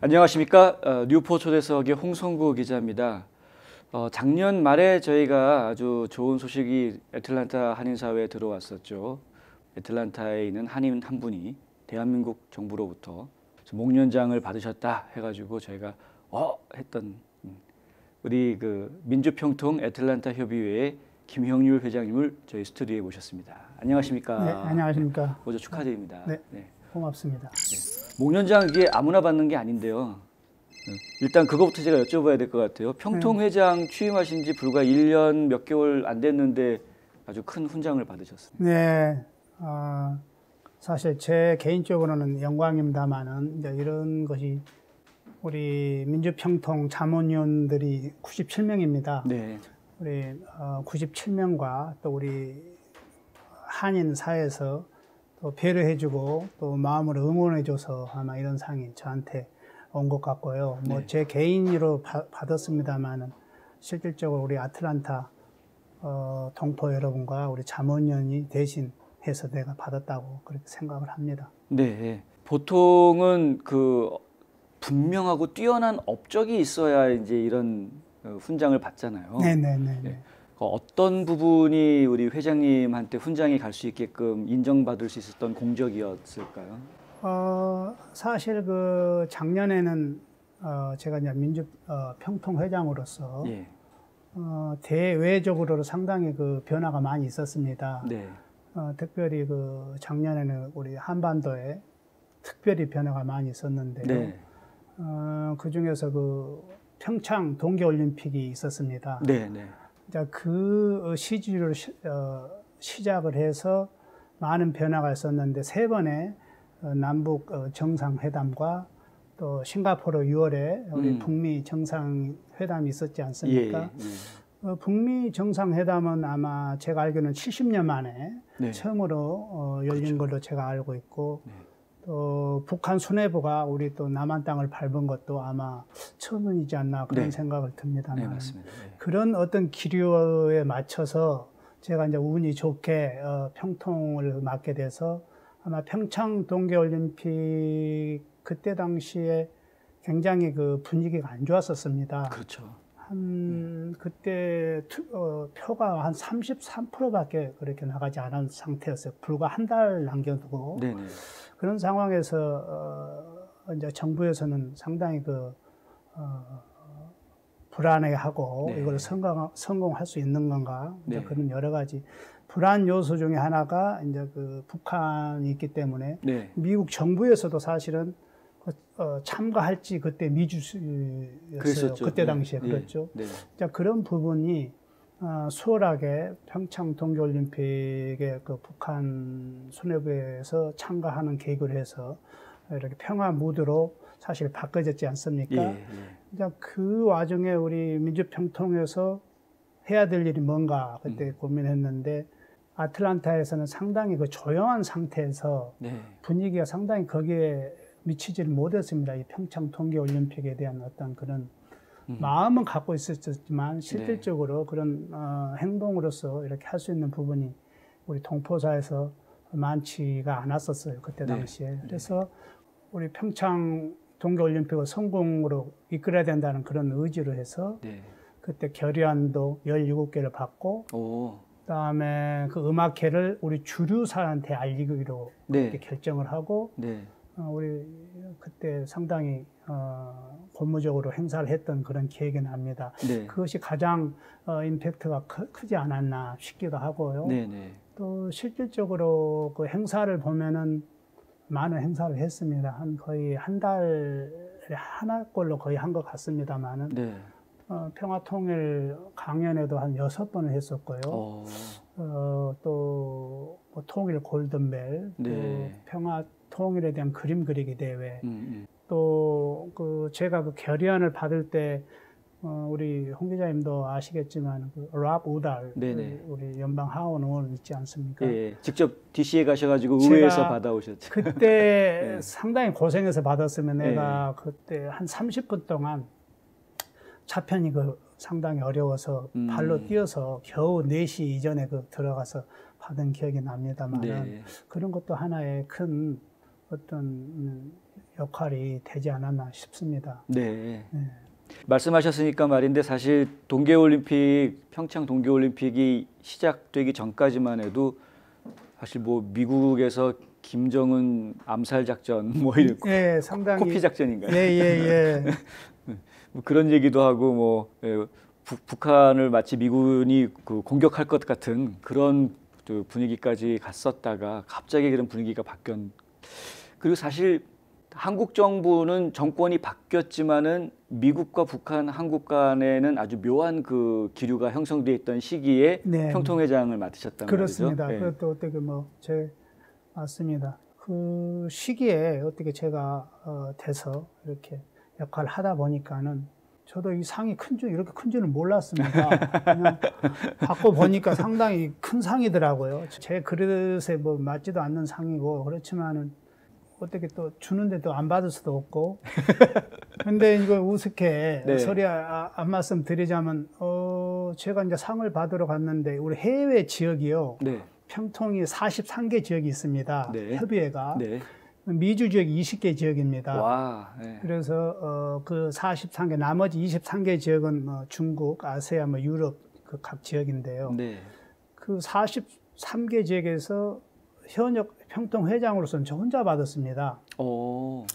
안녕하십니까. 뉴포 초대석의 홍성구 기자입니다. 작년 말에 저희가 아주 좋은 소식이 애틀랜타 한인사회에 들어왔었죠. 애틀랜타에 있는 한인 한 분이 대한민국 정부로부터 목련장을 받으셨다 해가지고 저희가 했던 우리 그 민주평통 애틀랜타 협의회의 김형률 회장님을 저희 스튜디오에 모셨습니다. 안녕하십니까. 네, 안녕하십니까. 먼저 축하드립니다. 네, 고맙습니다. 네. 목련장 이게 아무나 받는 게 아닌데요. 일단 그거부터 제가 여쭤봐야 될 것 같아요. 평통회장 취임하신 지 불과 1년 몇 개월 안 됐는데 아주 큰 훈장을 받으셨습니다. 네, 사실 제 개인적으로는 영광입니다만은 이제 이런 것이 우리 민주평통 자문위원들이 97명입니다. 네. 우리 97명과 또 우리 한인 사회에서 또 배려해주고 또 마음으로 응원해줘서 아마 이런 상이 저한테 온 것 같고요. 뭐 제 개인으로 받았습니다만은 실질적으로 우리 아틀란타 동포 여러분과 우리 자문위원이 대신 해서 내가 받았다고 그렇게 생각을 합니다. 네. 보통은 그 분명하고 뛰어난 업적이 있어야 이제 이런 훈장을 받잖아요. 네네네. 네. 어떤 부분이 우리 회장님한테 훈장이 갈 수 있게끔 인정받을 수 있었던 공적이었을까요? 사실 그 작년에는 제가 이제 민주평통 회장으로서 대외적으로 상당히 그 변화가 많이 있었습니다. 네. 특별히 그 작년에는 우리 한반도에 특별히 변화가 많이 있었는데요. 네. 그 중에서 그 평창 동계올림픽이 있었습니다. 네, 네. 그 시기를 시작을 해서 많은 변화가 있었는데 세 번의 남북 정상회담과 또 싱가포르 6월에 우리 북미 정상회담이 있었지 않습니까? 북미 정상회담은 아마 제가 알기로는 70년 만에 처음으로 열린 걸로 제가 알고 있고 또 북한 수뇌부가 우리 또 남한 땅을 밟은 것도 아마 처음이지 않나 그런 생각을 듭니다만 네, 맞습니다. 그런 어떤 기류에 맞춰서 제가 이제 운이 좋게 평통을 맡게 돼서 아마 평창 동계올림픽 그때 당시에 굉장히 그 분위기가 안 좋았었습니다. 그렇죠. 그때 표가 한 33%밖에 그렇게 나가지 않은 상태였어요. 불과 한 달 남겨두고. 네네. 그런 상황에서 이제 정부에서는 상당히 그 불안해하고 이걸 성공할 수 있는 건가? 이제 그런 여러 가지 불안 요소 중에 하나가 이제 그 북한이 있기 때문에 미국 정부에서도 사실은 참가할지 그때 미주였어요. 그랬었죠. 그때 당시에 그랬죠. 자, 그런 부분이 수월하게 평창 동계올림픽에 그 북한 수뇌부에서 참가하는 계획을 해서 이렇게 평화 무드로 사실 바꿔졌지 않습니까? 자, 그 와중에 우리 민주평통에서 해야 될 일이 뭔가 그때 고민했는데 아틀란타에서는 상당히 그 조용한 상태에서 분위기가 상당히 거기에 미치지를 못했습니다. 이 평창 동계올림픽에 대한 어떤 그런 마음은 갖고 있었지만 실질적으로 그런 행동으로서 이렇게 할 수 있는 부분이 우리 동포사에서 많지가 않았었어요. 그때 당시에. 그래서 우리 평창 동계올림픽을 성공으로 이끌어야 된다는 그런 의지로 해서 그때 결의안도 17개를 받고 그다음에 그 음악회를 우리 주류사한테 알리기로 이렇게 결정을 하고 우리 그때 상당히 고무적으로 행사를 했던 그런 기억이 납니다. 그것이 가장 임팩트가 크지 않았나 싶기도 하고요. 또 실질적으로 그 행사를 보면은 많은 행사를 했습니다. 거의 한 달에 하나꼴로 거의 한 것 같습니다만은 평화통일 강연에도 한 6번을 했었고요. 또 뭐 통일 골든벨, 또 평화 통일에 대한 그림 그리기 대회, 또 그 제가 그 결의안을 받을 때 우리 홍 기자님도 아시겠지만 그 랍 우달 우리 연방 하원 의원 있지 않습니까? 직접 DC에 가셔가지고 의회에서 받아오셨죠. 그때 상당히 고생해서 받았으면 내가 그때 한 30분 동안 차편이 그 상당히 어려워서 발로 뛰어서 겨우 4시 이전에 그 들어가서 받은 기억이 납니다만 그런 것도 하나의 큰 어떤 역할이 되지 않았나 싶습니다. 네. 네. 말씀하셨으니까 말인데 사실 동계올림픽, 평창 동계올림픽이 시작되기 전까지만 해도 사실 뭐 미국에서 김정은 암살 작전 뭐 이런 예, 상당히 코피 작전인가요? 예. 뭐 그런 얘기도 하고 뭐 북한을 마치 미군이 그 공격할 것 같은 그런 그 분위기까지 갔었다가 갑자기 그런 분위기가 그리고 사실 한국 정부는 정권이 바뀌었지만은 미국과 북한, 한국 간에는 아주 묘한 그 기류가 형성돼 있던 시기에 네. 평통회장을 맡으셨단 그렇습니다. 말이죠. 네. 그것도 어떻게 맞습니다. 그 시기에 어떻게 제가 돼서 이렇게 역할을 하다 보니까는 저도 이 상이 이렇게 큰 줄은 몰랐습니다. 그냥 받고 보니까 상당히 큰 상이더라고요. 제 그릇에 뭐 맞지도 않는 상이고 그렇지만은 어떻게 또 주는데 또 안 받을 수도 없고. 근데 이거 우습게 네. 소리 안 말씀드리자면 제가 이제 상을 받으러 갔는데 우리 해외 지역이요. 네. 평통이 43개 지역이 있습니다. 네. 협의회가. 네. 미주 지역이 20개 지역입니다. 와. 네. 그래서 그 43개 나머지 23개 지역은 뭐 중국, 아세아, 뭐 유럽 그 각 지역인데요. 네. 그 43개 지역에서 현역 평통 회장으로서는 저 혼자 받았습니다. 오.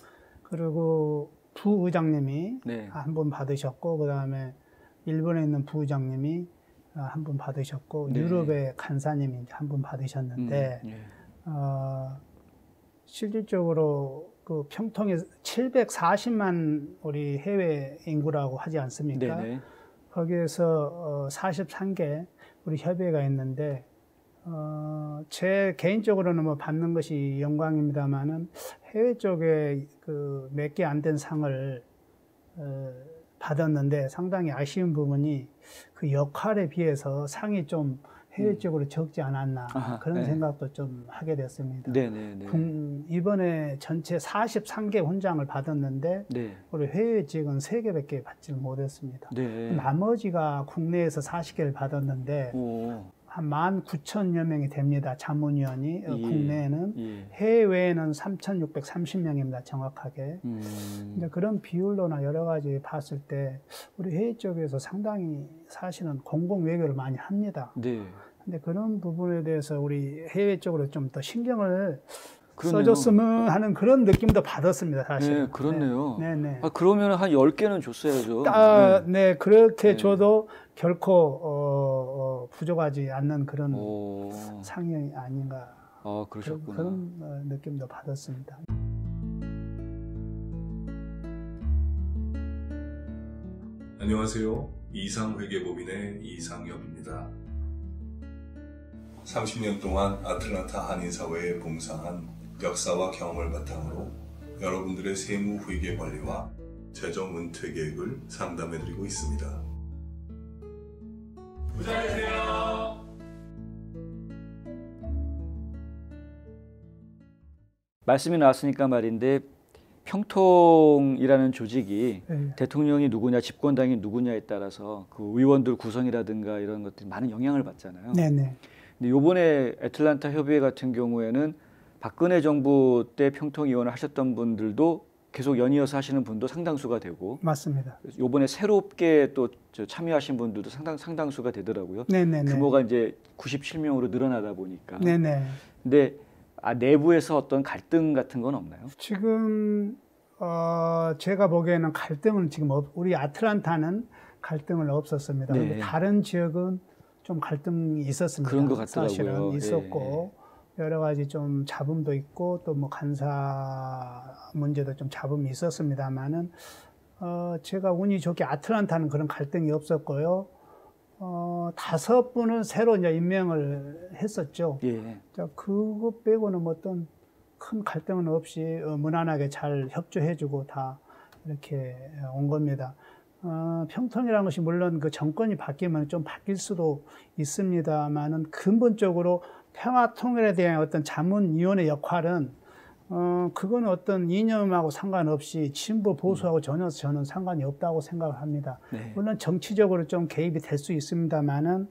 그리고 부의장님이 네. 한 분 받으셨고, 그 다음에 일본에 있는 부의장님이 한 분 받으셨고, 네. 유럽의 간사님이 한 분 받으셨는데, 예. 실질적으로 그 평통에 740만 우리 해외 인구라고 하지 않습니까? 네네. 거기에서 43개 우리 협의회가 있는데, 제 개인적으로는 뭐 받는 것이 영광입니다만은 해외 쪽에 그 몇 개 안 된 상을 받았는데 상당히 아쉬운 부분이 그 역할에 비해서 상이 좀 해외 쪽으로 적지 않았나 그런 네. 생각도 좀 하게 됐습니다. 네네네. 이번에 전체 43개 훈장을 받았는데 네. 우리 해외 지역은 3개밖에 받지 못했습니다. 네. 나머지가 국내에서 40개를 받았는데 오. 한 19,000여 명이 됩니다. 자문위원이 국내에는 예. 해외에는 3,630명입니다. 정확하게. 이제 그런 비율로나 여러 가지 봤을 때 우리 해외 쪽에서 상당히 사실은 공공 외교를 많이 합니다. 네. 근데 그런 부분에 대해서 우리 해외 쪽으로 좀 더 신경을 그러네요. 써줬으면 하는 그런 느낌도 받았습니다. 사실. 네, 그렇네요. 네. 그러면 한 10개는 줬어야죠. 네, 그렇게 네. 줘도 결코 부족하지 않는 그런 오. 상이 아닌가. 그러셨구나. 그런 느낌도 받았습니다. 안녕하세요. 이상회계법인의 이상엽입니다. 30년 동안 아틀란타 한인사회에 봉사한 역사와 경험을 바탕으로 여러분들의 세무 회계 관리와 재정 은퇴 계획을 상담해드리고 있습니다. 부자 되세요. 말씀이 나왔으니까 말인데 평통이라는 조직이 네. 대통령이 누구냐, 집권당이 누구냐에 따라서 그 의원들 구성이라든가 이런 것들이 많은 영향을 받잖아요. 네네. 근데 요번에 애틀란타 협의회 같은 경우에는 박근혜 정부 때 평통위원을 하셨던 분들도 계속 연이어서 하시는 분도 상당수가 되고, 맞습니다. 요번에 새롭게 또 참여하신 분들도 상당수가 되더라고요. 네네네. 규모가 이제 97명으로 늘어나다 보니까. 네네. 근데 내부에서 어떤 갈등 같은 건 없나요? 지금 제가 보기에는 갈등은 지금 우리 아틀란타는 갈등은 없었습니다. 네. 근데 다른 지역은 좀 갈등이 있었습니다. 그런 것 같더라고요. 사실은 있었고 여러 가지 좀 잡음도 있고 또 뭐 간사 문제도 좀 잡음이 있었습니다만은 제가 운이 좋게 아틀란타는 그런 갈등이 없었고요. 5분은 새로 이제 임명을 했었죠. 예. 자, 그거 빼고는 뭐 어떤 큰 갈등은 없이 무난하게 잘 협조해주고 다 이렇게 온 겁니다. 평통이라는 것이 물론 그 정권이 바뀌면 좀 바뀔 수도 있습니다만은 근본적으로 평화 통일에 대한 어떤 자문위원회 역할은 그건 어떤 이념하고 상관없이 진보 보수하고 전혀 저는 상관이 없다고 생각을 합니다. 네. 물론 정치적으로 좀 개입이 될 수 있습니다만은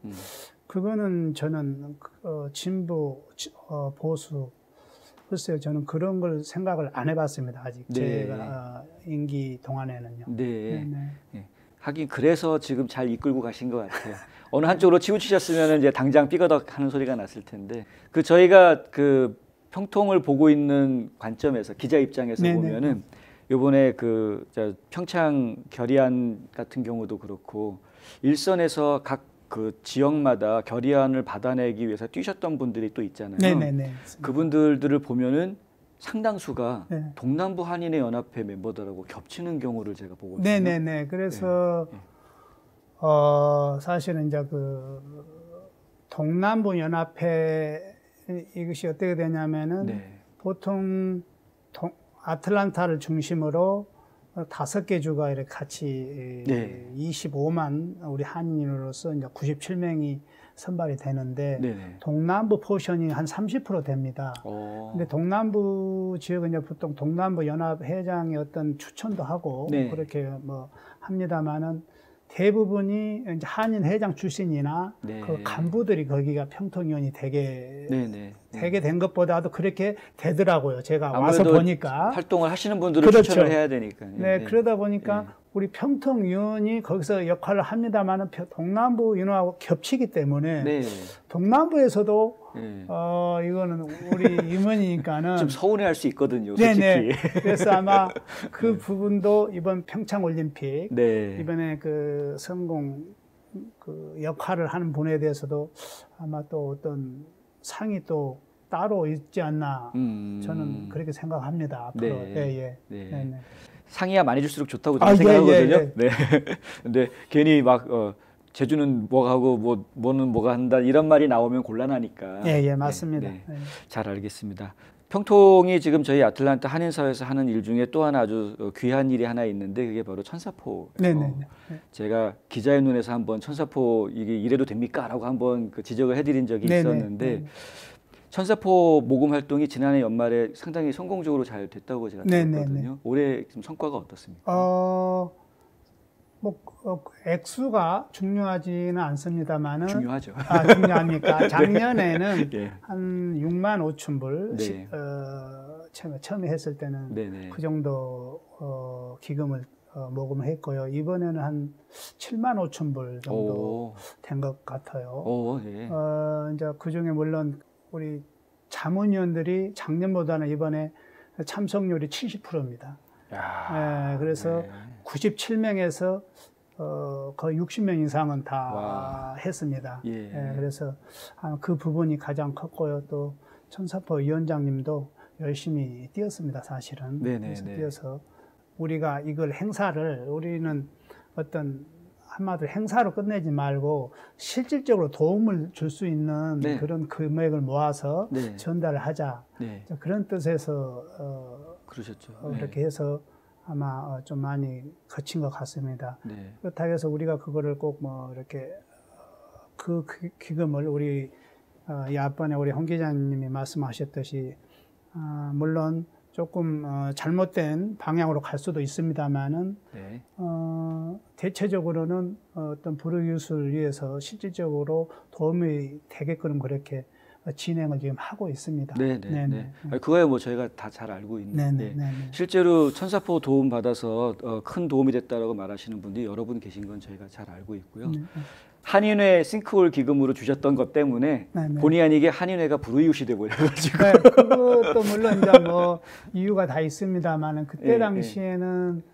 그거는 저는 진보 보수 글쎄요, 저는 그런 걸 생각을 안 해봤습니다. 아직 네. 제가 임기 동안에는요. 네. 네네. 예. 하긴 그래서 지금 잘 이끌고 가신 것 같아요. 어느 한쪽으로 치우치셨으면 이제 당장 삐거덕 하는 소리가 났을 텐데 그 저희가 그 평통을 보고 있는 관점에서 기자 입장에서 네네. 보면은 요번에 그 평창 결의안 같은 경우도 그렇고 일선에서 각 그 지역마다 결의안을 받아내기 위해서 뛰셨던 분들이 또 있잖아요. 네네네. 그분들을 보면은 상당수가 네. 동남부 한인회 연합회 멤버들하고 겹치는 경우를 제가 보거든요. 네네네. 그래서 네. 사실은 이제 그 동남부 연합회 이것이 어떻게 되냐면은 네. 보통 아틀란타를 중심으로 5개 주가 이렇게 같이 네. 25만 우리 한인으로서 이제 97명이 선발이 되는데 네네. 동남부 포션이 한 30% 됩니다. 근데 동남부 지역은 이제 보통 동남부 연합 회장의 어떤 추천도 하고 네. 그렇게 뭐 합니다만은 대부분이 이제 한인 회장 출신이나 네. 그 간부들이 거기가 평통위원이 되게 네네. 된 것보다도 그렇게 되더라고요. 제가 와서 아무래도 보니까. 활동을 하시는 분들은 그렇죠. 추천을 해야 되니까. 네, 그러다 보니까 우리 평통위원이 거기서 역할을 합니다만은 동남부 인원하고 겹치기 때문에 네. 동남부에서도 네. 이거는 우리 임원이니까는 좀 서운해할 수 있거든요, 솔직히. 네네. 그래서 아마 그 부분도 이번 평창 올림픽 네. 이번에 그 성공 그 역할을 하는 분에 대해서도 아마 또 어떤 상이 또 따로 있지 않나 저는 그렇게 생각합니다. 앞으로. 네. 예, 예. 네. 네, 네. 상이야 많이 줄수록 좋다고 저는 아, 예, 생각하거든요. 예, 예. 네. 근데 괜히 막 제주는 뭐가 하고 뭐는 뭐가 한다 이런 말이 나오면 곤란하니까. 예, 예, 맞습니다. 네, 예. 잘 알겠습니다. 평통이 지금 저희 아틀란타 한인사회에서 하는 일 중에 또 하나 아주 귀한 일이 하나 있는데 그게 바로 천사포. 네, 네, 네. 제가 기자의 눈에서 한번 천사포 이게 이래도 됩니까?라고 한번 그 지적을 해드린 적이 네네. 있었는데 네네. 천사포 모금 활동이 지난해 연말에 상당히 성공적으로 잘 됐다고 제가 네네네. 들었거든요. 올해 지금 성과가 어떻습니까? 액수가 중요하지는 않습니다만은 중요하죠. 중요합니까? 작년에는 예. 한 6만 5천 불 네. 처음에 했을 때는 네네. 그 정도 기금을 모금을 했고요. 이번에는 한 7만 5천 불 정도 된 것 같아요. 오, 예. 이제 그 중에 물론 우리 자문위원들이 작년보다는 이번에 참석률이 70%입니다. 야, 그래서 네. 97명에서 거의 60명 이상은 다 와. 했습니다. 예. 그래서 그 부분이 가장 컸고요. 또 천사포 위원장님도 열심히 뛰었습니다. 사실은. 네네, 그래서 네. 뛰어서 우리가 이걸 행사를 우리는 어떤 한마디로 행사로 끝내지 말고 실질적으로 도움을 줄 수 있는 네. 그런 금액을 모아서 네. 전달을 하자. 네. 그런 뜻에서 그러셨죠. 그렇게 해서 아마 좀 많이 거친 것 같습니다. 네. 그렇다고 해서 우리가 그거를 꼭 뭐 이렇게 그 기금을 우리 앞번에 우리 홍 기자님이 말씀하셨듯이 물론 조금 잘못된 방향으로 갈 수도 있습니다만은 네. 대체적으로는 어떤 불우이웃을 위해서 실질적으로 도움이 되게끔 그렇게 진행을 지금 하고 있습니다. 네네. 그거야 뭐 저희가 다 잘 알고 있는데 네네. 실제로 천사포 도움 받아서 큰 도움이 됐다라고 말하시는 분들이 여러 분 계신 건 저희가 잘 알고 있고요. 한인회 싱크홀 기금으로 주셨던 것 때문에 네네. 본의 아니게 한인회가 불우이웃이 돼 버려가지고. 네, 그것도 물론 이제 뭐 이유가 다 있습니다만은 그때 예, 당시에는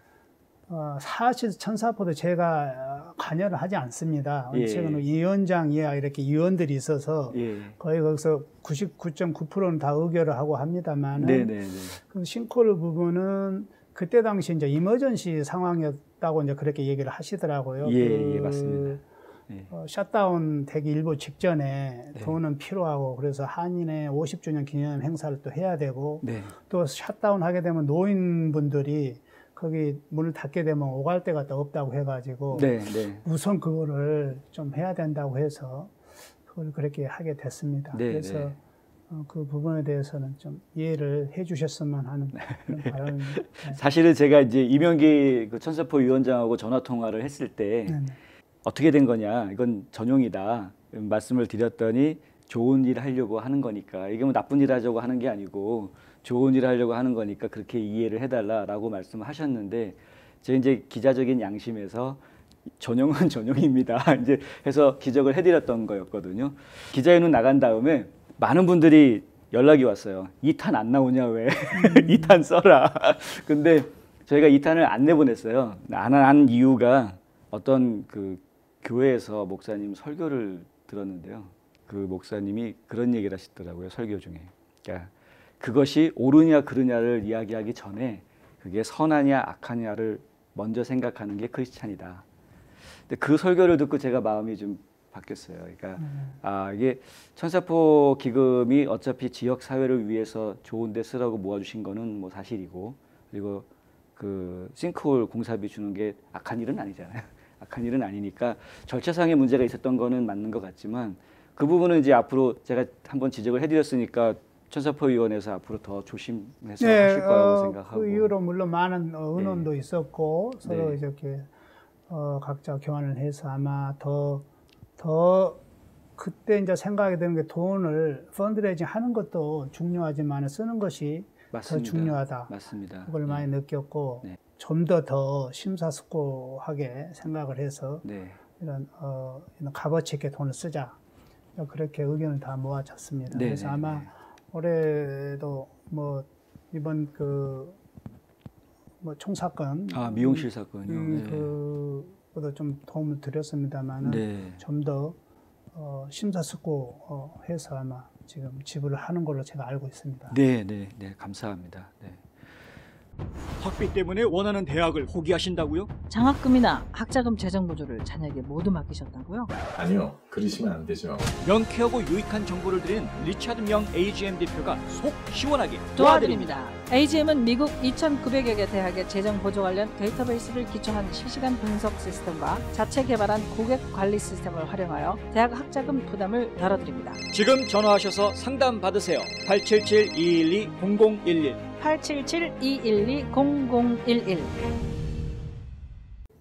사실 천사포도 제가 관여를 하지 않습니다. 예. 최근에 위원장 이하 이렇게 위원들이 있어서 예. 거의 거기서 99.9%는 다 의결을 하고 합니다만은 네네네. 그 싱크홀 부분은 그때 당시 이제 이머전시 상황이었다고 이제 그렇게 얘기를 하시더라고요. 예, 맞습니다. 예. 셧다운 되기 일보 직전에 네. 돈은 필요하고 그래서 한인의 50주년 기념 행사를 또 해야 되고 네. 또 셧다운 하게 되면 노인분들이 거기 문을 닫게 되면 오갈 데가 또 없다고 해가지고 네. 네. 우선 그거를 좀 해야 된다고 해서 그걸 그렇게 하게 됐습니다. 네, 그래서 네. 그 부분에 대해서는 좀 이해를 해주셨으면 하는 그런 바람입니다. 네. 사실은 제가 이제 이명기 그 천사포 위원장하고 전화 통화를 했을 때 네. 어떻게 된 거냐, 이건 전용이다 말씀을 드렸더니 좋은 일 하려고 하는 거니까 이게 뭐 나쁜 일 하려고 하는 게 아니고 좋은 일 하려고 하는 거니까 그렇게 이해를 해달라라고 말씀하셨는데 제가 이제 기자적인 양심에서 전용은 전용입니다. 이제 해서 기적을 해드렸던 거였거든요. 기자회견 나간 다음에 많은 분들이 연락이 왔어요. 2탄 안 나오냐 왜? 2탄 써라. 근데 저희가 2탄을 안 내보냈어요. 안 한 이유가 어떤 그 교회에서 목사님 설교를 들었는데요. 그 목사님이 그런 얘기를 하시더라고요. 설교 중에. 그러니까 그것이 옳으냐 그르냐를 이야기하기 전에 그게 선하냐 악하냐를 먼저 생각하는 게 크리스찬이다. 근데 그 설교를 듣고 제가 마음이 좀 바뀌었어요. 그러니까 이게 천사포 기금이 어차피 지역 사회를 위해서 좋은데 쓰라고 모아주신 거는 뭐 사실이고 그리고 그 싱크홀 공사비 주는 게 악한 일은 아니잖아요. 악한 일은 아니니까 절차상의 문제가 있었던 거는 맞는 것 같지만 그 부분은 이제 앞으로 제가 한번 지적을 해드렸으니까 천사포위원회에서 앞으로 더 조심해서 하실 거라고 생각하고 그 이후로 물론 많은 의논도 네. 있었고 서로 네. 이렇게 각자 교환을 해서 아마 더 그때 이제 생각이 드는 게 돈을 펀드레이징 하는 것도 중요하지만 쓰는 것이 맞습니다. 더 중요하다. 맞습니다. 그걸 많이 느꼈고 네. 좀 더 심사숙고하게 생각을 해서 네. 이런 값어치 있게 돈을 쓰자. 그렇게 의견을 다 모아졌습니다. 네, 그래서 네, 아마 네. 올해도 뭐 이번 뭐 총사건 미용실 사건이요. 네. 그것도 좀 도움을 드렸습니다만은 네. 좀 더 심사숙고해서 아마 지금 지불을 하는 걸로 제가 알고 있습니다. 네, 네, 네, 감사합니다. 네. 학비 때문에 원하는 대학을 포기하신다고요? 장학금이나 학자금 재정 보조를 자녀에게 모두 맡기셨다고요? 아니요, 그러시면 안 되죠. 명쾌하고 유익한 정보를 드리는 리차드 명 AGM 대표가 속 시원하게 도와드립니다. AGM은 미국 2,900여 개 대학의 재정 보조 관련 데이터베이스를 기초한 실시간 분석 시스템과 자체 개발한 고객 관리 시스템을 활용하여 대학 학자금 부담을 덜어드립니다. 지금 전화하셔서 상담 받으세요. 877-212-0011 877-212-0011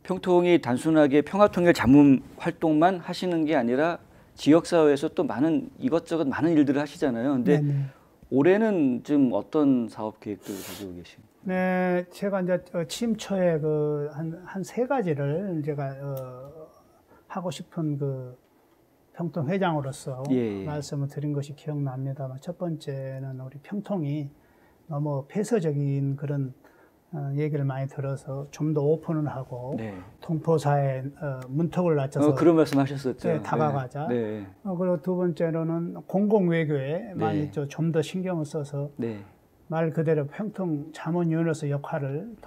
평통이 단순하게 평화통일 자문 활동만 하시는 게 아니라 지역사회에서 또 많은 이것저것 많은 일들을 하시잖아요. 근데 네네. 올해는 좀 어떤 사업 계획들을 가지고 계신가요? 네, 제가 이제 취임 초에 한 세 가지를 제가 하고 싶은 평통 회장으로서 예. 말씀을 드린 것이 기억납니다만 첫 번째는 우리 평통이 너무 폐쇄적인 그런 얘기를 많이 들어서 좀 더 오픈을 하고 네. 동포사에 문턱을 낮춰서 그런 말씀하셨었죠. 네, 다가가자. 네. 그리고 두 번째로는 공공외교에 많이 네. 좀 더 신경을 써서 네. 말 그대로 평통 자문위원으로서 역할을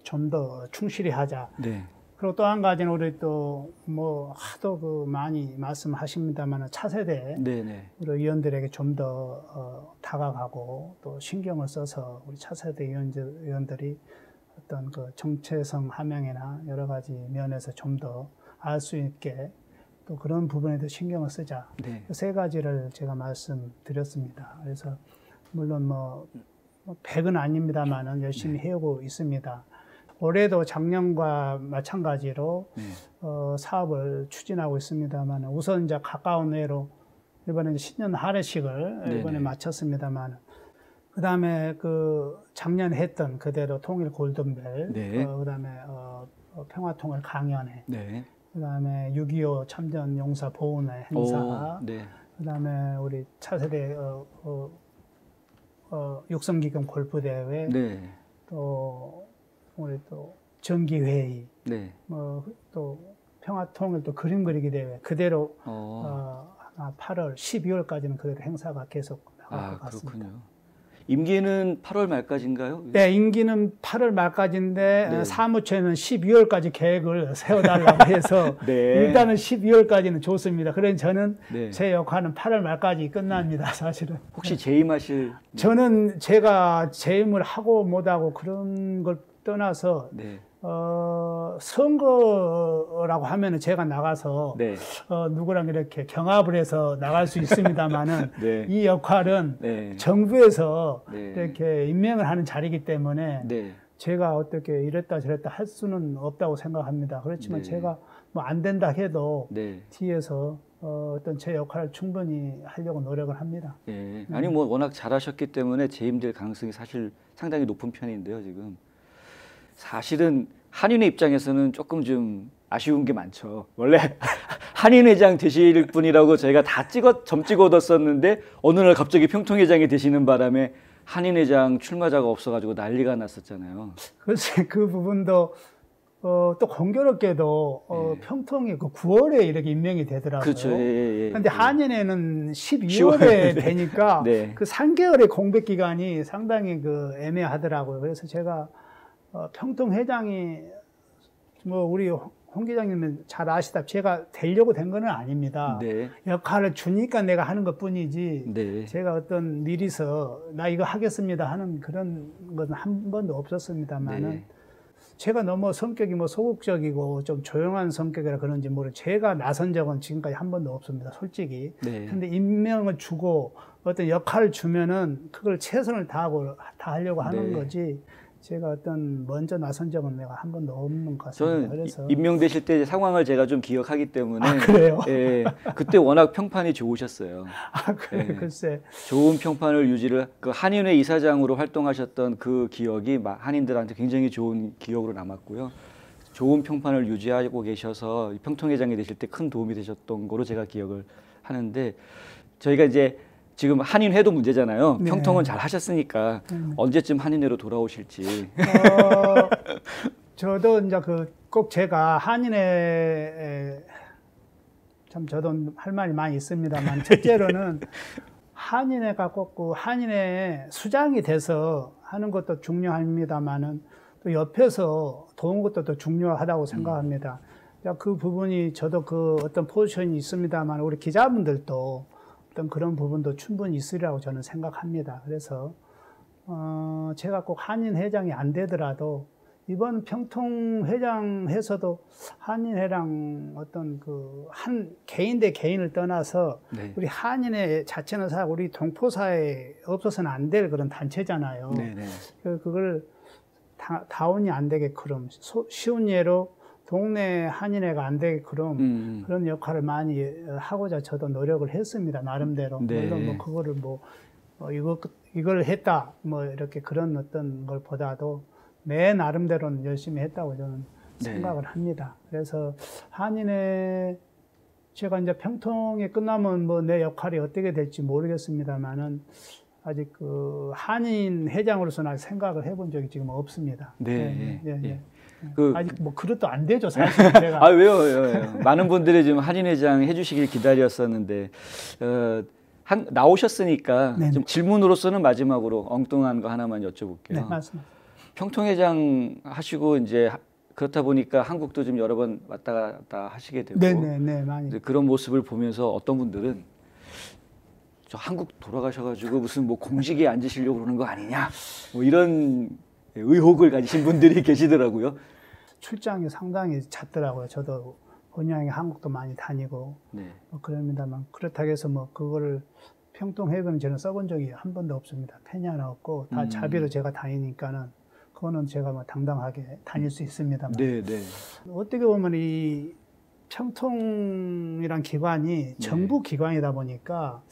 좀 더 충실히 하자. 네. 그리고 또 한 가지는 우리 또 뭐 하도 많이 말씀하십니다만 차세대 네. 네. 우리 위원들에게 좀 더 다가가고 또 신경을 써서 우리 차세대 위원들이 어떤 정체성 함양이나 여러 가지 면에서 좀 더 알 수 있게 또 그런 부분에도 신경을 쓰자. 네. 세 가지를 제가 말씀드렸습니다. 그래서 물론 뭐 100은 아닙니다만은 열심히 해오고 있습니다. 올해도 작년과 마찬가지로 사업을 추진하고 있습니다만 우선 이제 가까운 외로 이번에 신년 할애식을 이번에 마쳤습니다만 그 다음에 작년에 했던 그대로 통일 골든벨, 네. 그 다음에 평화통일 강연회, 네. 그 다음에 6.25 참전 용사 보훈회 행사, 네. 그 다음에 우리 차세대 육성기금 골프대회, 네. 또 우리 또 정기회의, 네. 또 평화통일 또 그림 그리기 대회 그대로 아마 8월, 12월까지는 그대로 행사가 계속 나갈 것 같습니다. 그렇군요. 임기는 8월 말까지인가요? 네, 임기는 8월 말까지인데 네. 사무처에는 12월까지 계획을 세워달라고 해서 네. 일단은 12월까지는 좋습니다. 그래서 저는 네. 제 역할은 8월 말까지 끝납니다, 사실은. 혹시 재임하실? 저는 제가 재임을 하고 못하고 그런 걸 떠나서 네. 선거라고 하면은 제가 나가서 네. 누구랑 이렇게 경합을 해서 나갈 수 있습니다만은 네. 이 역할은 네. 정부에서 네. 이렇게 임명을 하는 자리이기 때문에 네. 제가 어떻게 이랬다 저랬다 할 수는 없다고 생각합니다. 그렇지만 네. 제가 뭐 안 된다 해도 네. 뒤에서 어떤 제 역할을 충분히 하려고 노력을 합니다. 예. 아니 뭐 워낙 잘하셨기 때문에 재임될 가능성이 사실 상당히 높은 편인데요. 지금 사실은 한인회 입장에서는 조금 좀 아쉬운 게 많죠. 원래 한인회장 되실 분이라고 저희가 다 점 찍어뒀었는데 어느 날 갑자기 평통회장이 되시는 바람에 한인회장 출마자가 없어가지고 난리가 났었잖아요. 글쎄 그 부분도 또 공교롭게도 평통이 그 9월에 이렇게 임명이 되더라고요. 그렇죠. 예. 근데 한인회는 12월에 되니까 네. 그 3개월의 공백 기간이 상당히 그 애매하더라고요. 그래서 제가 평통회장이 뭐 우리 홍 기자님은 잘 아시다시피 제가 되려고 된 건 아닙니다. 네. 역할을 주니까 내가 하는 것 뿐이지 네. 제가 어떤 미리서 나 이거 하겠습니다 하는 그런 건 한 번도 없었습니다만은 네. 제가 너무 성격이 뭐 소극적이고 좀 조용한 성격이라 그런지 모르겠어요. 제가 나선 적은 지금까지 한 번도 없습니다. 솔직히. 네. 근데 임명을 주고 어떤 역할을 주면은 그걸 최선을 다 하려고 하는 네. 거지. 제가 어떤 먼저 나선 적은 내가 한 번도 없는 것 같습니다. 저는 그래서 임명되실 때 상황을 제가 좀 기억하기 때문에 그래요? 예, 그때 워낙 평판이 좋으셨어요. 그래, 예. 글쎄. 좋은 평판을 유지를 그 한인회 이사장으로 활동하셨던 그 기억이 한인들한테 굉장히 좋은 기억으로 남았고요. 좋은 평판을 유지하고 계셔서 평통회장이 되실 때 큰 도움이 되셨던 거로 제가 기억을 하는데 저희가 이제 지금 한인회도 문제잖아요. 네. 평통은 잘 하셨으니까 언제쯤 한인회로 돌아오실지. 저도 이제 꼭 제가 한인회 참 저도 할 말이 많이 있습니다만 첫째로는 한인회가 꼭 그 한인회 수장이 돼서 하는 것도 중요합니다만은 또 옆에서 도운 것도 또 중요하다고 생각합니다. 그 부분이 저도 그 어떤 포지션이 있습니다만 우리 기자분들도 어떤 그런 부분도 충분히 있으리라고 저는 생각합니다. 그래서 제가 꼭 한인 회장이 안 되더라도 이번 평통 회장에서도 한인회랑 어떤 그 한 개인 대 개인을 떠나서 네. 우리 한인회 자체는 우리 동포사에 없어서는 안 될 그런 단체잖아요. 네네. 그걸 다운이 안 되게끔 쉬운 예로 동네 한인회가 안 되게끔 그런 역할을 많이 하고자 저도 노력을 했습니다. 나름대로. 네. 물론 뭐 그거를 이걸 했다 뭐 이렇게 그런 어떤 걸 보다도 내 나름대로는 열심히 했다고 저는 생각을 합니다. 그래서 한인회 제가 이제 평통이 끝나면 뭐 내 역할이 어떻게 될지 모르겠습니다만은 아직 그 한인 회장으로서는 아직 생각을 해본 적이 지금 없습니다. 네. 예. 그 아직 뭐 그것도 안 되죠 사실 제가. 왜요? 많은 분들이 지금 한인회장 해주시길 기다렸었는데 나오셨으니까 네네. 좀 질문으로서는 마지막으로 엉뚱한 거 하나만 여쭤볼게요. 네, 맞습니다. 평통회장 하시고 이제 그렇다 보니까 한국도 좀 여러 번 왔다 갔다 하시게 되고 네, 많이. 그런 모습을 보면서 어떤 분들은 저 한국 돌아가셔가지고 무슨 뭐 공직에 앉으시려고 그러는 거 아니냐 뭐 이런 의혹을 가지신 분들이 계시더라고요. 출장이 상당히 잦더라고요. 저도 본의아니 한국도 많이 다니고 네. 뭐 그럽니다만 그렇다고 해서 뭐 그거를 평통회의는 저는 써본 적이 한 번도 없습니다. 펜이 하나 없고 다 자비로 제가 다니니까는 그거는 제가 뭐 당당하게 다닐 수 있습니다만 네. 어떻게 보면 이 평통이란 기관이 정부 기관이다 보니까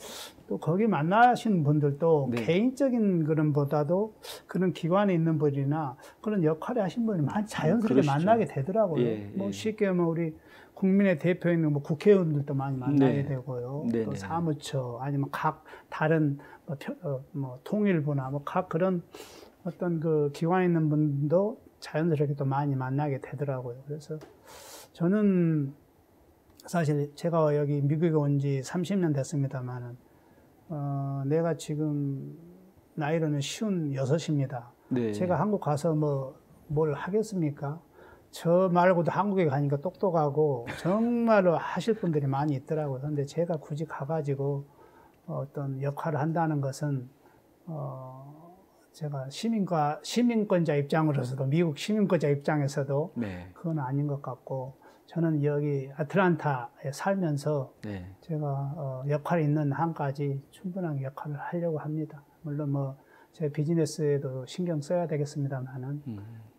또 거기 만나신 분들도 개인적인 그런 보다도 그런 기관에 있는 분이나 그런 역할을 하신 분이 자연스럽게 그러시죠. 만나게 되더라고요. 뭐 쉽게 뭐 우리 국민의 대표인 뭐 국회의원들도 많이 만나게 되고요. 또 사무처 아니면 각 다른 뭐 통일부나 뭐 각 그런 어떤 그 기관에 있는 분도 자연스럽게 또 많이 만나게 되더라고요. 그래서 저는 사실 제가 여기 미국에 온 지 30년 됐습니다만은 내가 지금 나이로는 56입니다. 네. 제가 한국 가서 뭘 하겠습니까? 저 말고도 한국에 가니까 똑똑하고 정말로 하실 분들이 많이 있더라고요. 그런데 제가 굳이 가가지고 어떤 역할을 한다는 것은 제가 시민권자 입장으로서도 미국 시민권자 입장에서도 그건 아닌 것 같고 저는 여기 아틀란타에 살면서 제가 역할이 있는 한까지 충분한 역할을 하려고 합니다. 물론 제 비즈니스에도 신경 써야 되겠습니다만은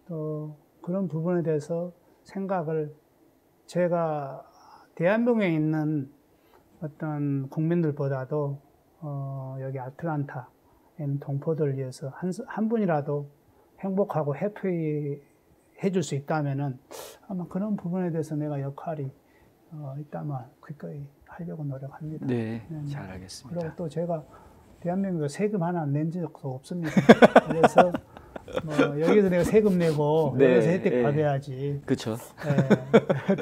또 그런 부분에 대해서 생각을 제가 대한민국에 있는 어떤 국민들보다도 여기 아틀란타에는 동포들을 위해서 한 분이라도 행복하고 해피해줄 수 있다면은 아마 그런 부분에 대해서 내가 역할이 있다면 기꺼이 하려고 노력합니다. 네, 잘 알겠습니다. 그리고 또 제가 대한민국에 세금 하나 낸 적도 없습니다. 그래서 뭐 여기서 내가 세금 내고 네, 여기서 혜택 예. 받아야지. 그렇죠.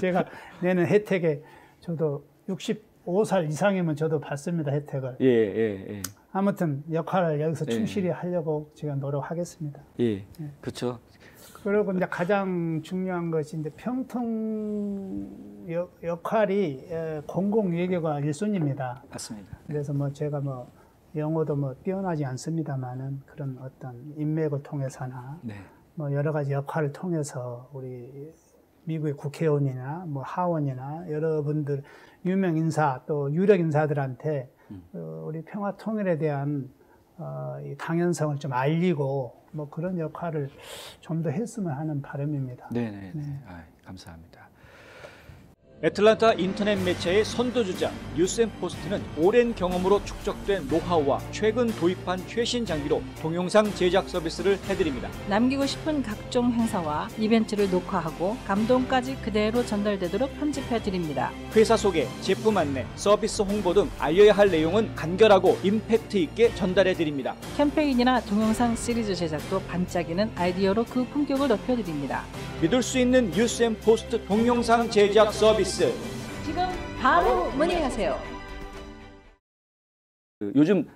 제가 내는 혜택에 저도 65살 이상이면 저도 받습니다. 혜택을. 예, 예, 예. 아무튼 역할을 여기서 네. 충실히 하려고 제가 노력하겠습니다. 예, 그렇죠. 그리고 이제 가장 중요한 것이 이제 평통 역할이 공공 외교가 1순위입니다. 맞습니다. 그래서 뭐 제가 뭐 영어도 뭐 뛰어나지 않습니다만은 그런 어떤 인맥을 통해서나 네, 뭐 여러 가지 역할을 통해서 우리 미국의 국회의원이나 뭐 하원이나 여러분들 유명 인사 또 유력 인사들한테 우리 평화 통일에 대한 이 당연성을 좀 알리고 뭐 그런 역할을 좀 더 했으면 하는 바람입니다. 네, 네, 네. 아, 감사합니다. 애틀란타 인터넷 매체의 선도주자 뉴스앤포스트는 오랜 경험으로 축적된 노하우와 최근 도입한 최신 장비로 동영상 제작 서비스를 해드립니다. 남기고 싶은 각종 행사와 이벤트를 녹화하고 감동까지 그대로 전달되도록 편집해 드립니다. 회사 소개, 제품 안내, 서비스 홍보 등 알려야 할 내용은 간결하고 임팩트 있게 전달해 드립니다. 캠페인이나 동영상 시리즈 제작도 반짝이는 아이디어로 그 품격을 높여드립니다. 믿을 수 있는 뉴스앤포스트 동영상 제작 서비스. 지금 바로 문의하세요. 요즘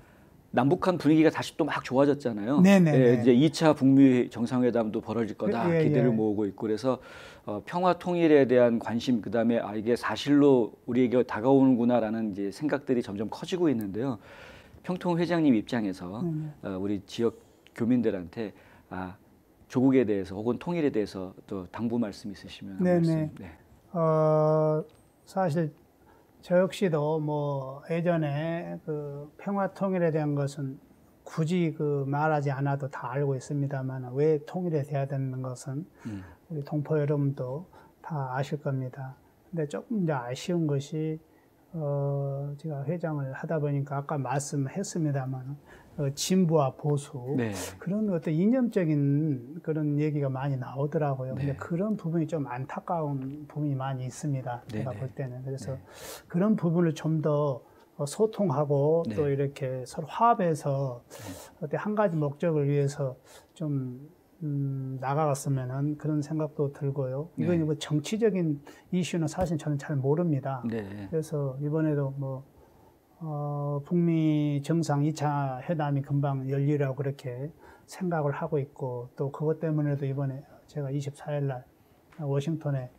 남북한 분위기가 다시 또 막 좋아졌잖아요. 네네. 예, 이제 2차 북미 정상회담도 벌어질 거다 예, 기대를 예. 모으고 있고 그래서 평화 통일에 대한 관심 그다음에 이게 사실로 우리에게 다가오는구나라는 이제 생각들이 점점 커지고 있는데요. 평통 회장님 입장에서 우리 지역 교민들한테 조국에 대해서 혹은 통일에 대해서 또 당부 말씀 있으시면 한 네네. 말씀. 네. 사실 저 역시도 뭐 예전에 그 평화 통일에 대한 것은 굳이 그 말하지 않아도 다 알고 있습니다만 왜 통일이 돼야 되는 것은 우리 동포 여러분도 다 아실 겁니다. 근데 조금 이제 아쉬운 것이 제가 회장을 하다 보니까 아까 말씀했습니다만 진보와 보수 네. 그런 어떤 이념적인 그런 얘기가 많이 나오더라고요. 네. 근데 그런 부분이 좀 안타까운 부분이 많이 있습니다. 제가 네, 볼 때는. 그래서 네. 그런 부분을 좀 더 소통하고 네. 또 이렇게 서로 화합해서 어떤 한 가지 목적을 위해서 좀 나가갔으면은 그런 생각도 들고요. 이건 네. 뭐 정치적인 이슈는 사실 저는 잘 모릅니다. 네. 그래서 이번에도 뭐 북미 정상 2차 회담이 금방 열리라고 그렇게 생각을 하고 있고 또 그것 때문에도 이번에 제가 24일 날 워싱턴에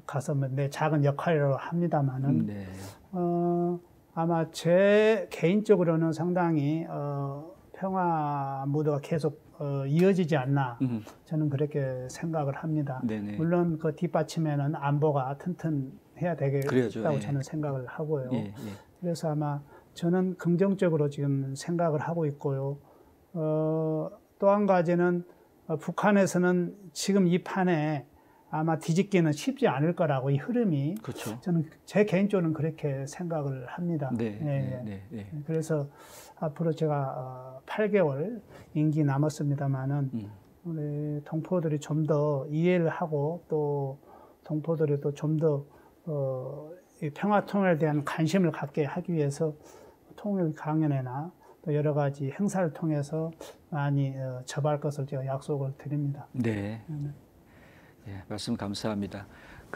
가서 내 작은 역할이라고 합니다만은 네. 아마 제 개인적으로는 상당히 평화 무드가 계속 이어지지 않나 저는 그렇게 생각을 합니다. 네네. 물론 그 뒷받침에는 안보가 튼튼해야 되겠다고 그래야죠. 예. 저는 생각을 하고요. 예, 예. 그래서 아마 저는 긍정적으로 지금 생각을 하고 있고요. 또 한 가지는 북한에서는 지금 이 판에 아마 뒤집기는 쉽지 않을 거라고 이 흐름이 그렇죠. 저는 제 개인적으로는 그렇게 생각을 합니다. 네, 예, 네, 예. 네, 네. 그래서 앞으로 제가 8개월 임기 남았습니다만은 우리 동포들이 좀 더 이해를 하고 또 동포들이 또 좀 더 평화 통일에 대한 관심을 갖게 하기 위해서 통일 강연회나 또 여러 가지 행사를 통해서 많이 접할 것을 제가 약속을 드립니다. 네. 예, 말씀 감사합니다.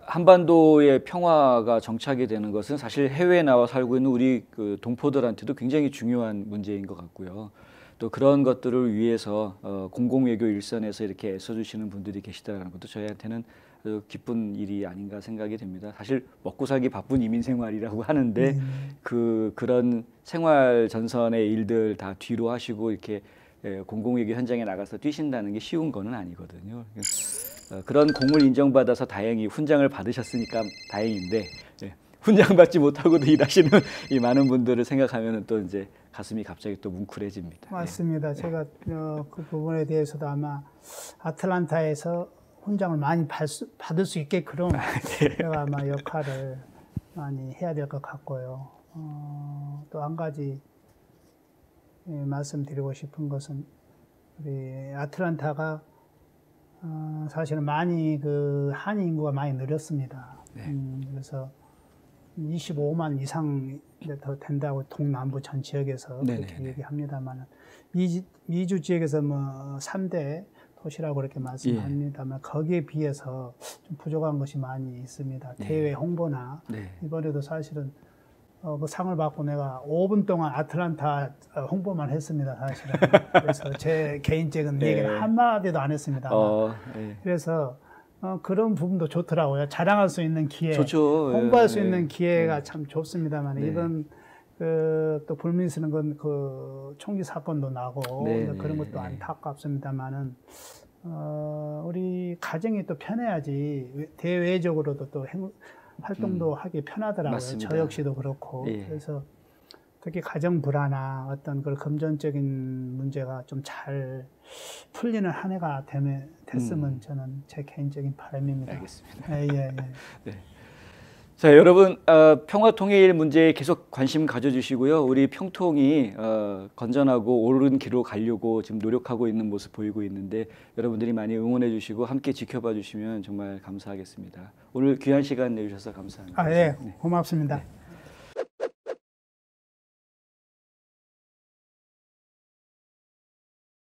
한반도의 평화가 정착이 되는 것은 사실 해외에 나와 살고 있는 우리 그 동포들한테도 굉장히 중요한 문제인 것 같고요. 또 그런 것들을 위해서 공공외교 일선에서 이렇게 애써주시는 분들이 계시다는 것도 저희한테는 아주 기쁜 일이 아닌가 생각이 됩니다. 사실 먹고 살기 바쁜 이민 생활이라고 하는데 그런 생활 전선의 일들 다 뒤로 하시고 이렇게 공공외교 현장에 나가서 뛰신다는 게 쉬운 거는 아니거든요. 그런 공을 인정받아서 다행히 훈장을 받으셨으니까 다행인데 훈장 받지 못하고도 일하시는 이 많은 분들을 생각하면 또 이제 가슴이 갑자기 또 뭉클해집니다. 맞습니다. 제가 그 부분에 대해서도 아마 아틀란타에서 훈장을 많이 받을 수 있게끔 제가 아마 역할을 많이 해야 될 것 같고요. 또 한 가지 말씀드리고 싶은 것은 우리 아틀란타가 사실은 많이 그 한인 인구가 많이 늘었습니다. 네. 그래서 25만 이상 더 된다고 동남부 전 지역에서 그렇게 네네네. 얘기합니다만 미주 지역에서 뭐 3대 도시라고 그렇게 말씀합니다만 거기에 비해서 좀 부족한 것이 많이 있습니다. 네. 대외 홍보나 네. 이번에도 사실은 그 상을 받고 내가 5분 동안 아틀란타 홍보만 했습니다, 사실은. 그래서 제 개인적인 네. 얘기는 한마디도 안 했습니다. 네. 그래서 그런 부분도 좋더라고요. 자랑할 수 있는 기회, 좋죠. 홍보할 수 예. 있는 기회가 참 좋습니다만 네. 이번 또 불미스는 건 그 총기 사건도 나고 네, 그런 네, 것도 네. 안타깝습니다만은 우리 가정이 또 편해야지 대외적으로도 또 활동도 하기 편하더라고요. 맞습니다. 저 역시도 그렇고 예. 그래서 특히 가정 불화나 어떤 그 금전적인 문제가 좀 잘 풀리는 한 해가 됐으면 저는 제 개인적인 바람입니다. 알겠습니다. 예. 자, 여러분 평화 통일 문제에 계속 관심 가져주시고요. 우리 평통이 건전하고 옳은 길로 가려고 지금 노력하고 있는 모습 보이고 있는데 여러분들이 많이 응원해 주시고 함께 지켜봐 주시면 정말 감사하겠습니다. 오늘 귀한 시간 내주셔서 감사합니다. 예, 네. 고맙습니다.